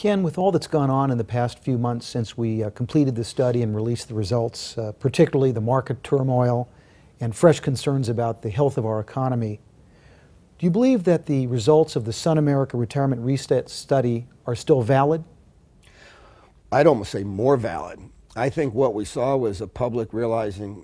Ken, with all that's gone on in the past few months since we completed the study and released the results, particularly the market turmoil and fresh concerns about the health of our economy, do you believe that the results of the SunAmerica Retirement Reset study are still valid? I'd almost say more valid. I think what we saw was a public realizing,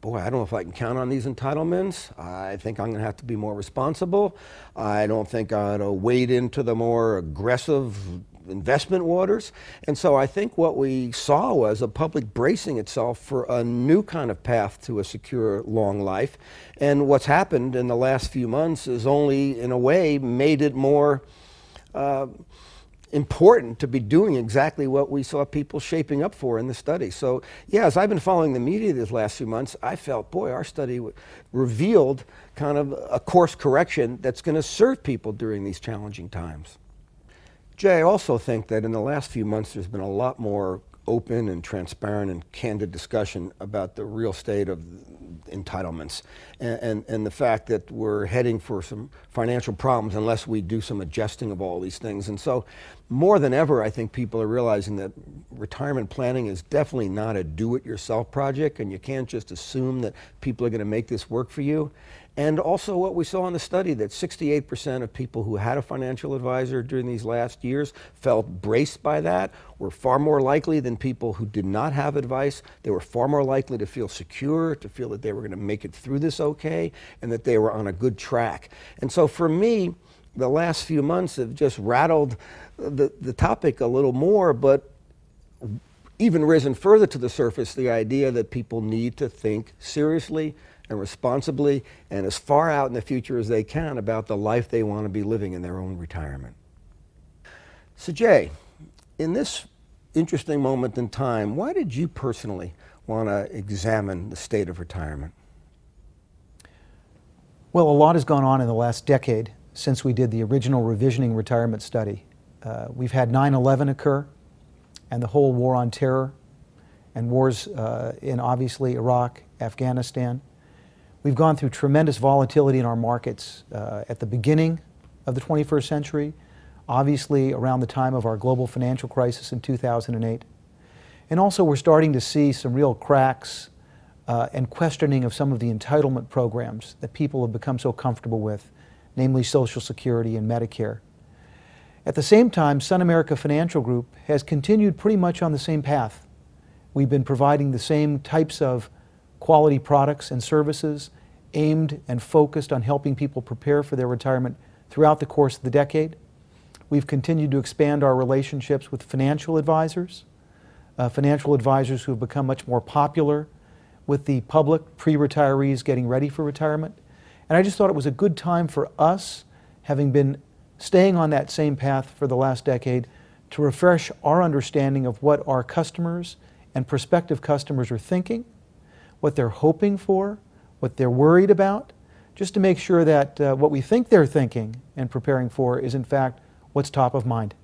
boy, I don't know if I can count on these entitlements. I think I'm going to have to be more responsible. I don't think I ought to wade into the more aggressive investment waters. And so I think what we saw was a public bracing itself for a new kind of path to a secure, long life. And what's happened in the last few months is only, in a way, made it more important to be doing exactly what we saw people shaping up for in the study. So yeah, as I've been following the media these last few months, I felt, boy, our study revealed kind of a course correction that's going to serve people during these challenging times. Jay, I also think that in the last few months there's been a lot more open and transparent and candid discussion about the real state of entitlements and the fact that we're heading for some financial problems unless we do some adjusting of all these things. And so more than ever, I think people are realizing that retirement planning is definitely not a do-it-yourself project, and you can't just assume that people are going to make this work for you. And also what we saw in the study, that 68% of people who had a financial advisor during these last years felt braced by that, were far more likely than people who did not have advice. They were far more likely to feel secure, to feel that they were going to make it through this okay, and that they were on a good track. And so for me, the last few months have just rattled the topic a little more, but even risen further to the surface the idea that people need to think seriously and responsibly and as far out in the future as they can about the life they want to be living in their own retirement. So Jay, in this interesting moment in time, why did you personally want to examine the state of retirement? Well, a lot has gone on in the last decade since we did the original revisioning retirement study. We've had 9/11 occur and the whole war on terror and wars in obviously Iraq, Afghanistan. We've gone through tremendous volatility in our markets at the beginning of the 21st century, obviously around the time of our global financial crisis in 2008. And also we're starting to see some real cracks and questioning of some of the entitlement programs that people have become so comfortable with, namely Social Security and Medicare. At the same time, SunAmerica Financial Group has continued pretty much on the same path. We've been providing the same types of quality products and services aimed and focused on helping people prepare for their retirement throughout the course of the decade. We've continued to expand our relationships with financial advisors who have become much more popular with the public, pre-retirees getting ready for retirement. And I just thought it was a good time for us, having been staying on that same path for the last decade, to refresh our understanding of what our customers and prospective customers are thinking, what they're hoping for, what they're worried about, just to make sure that what we think they're thinking and preparing for is in fact what's top of mind.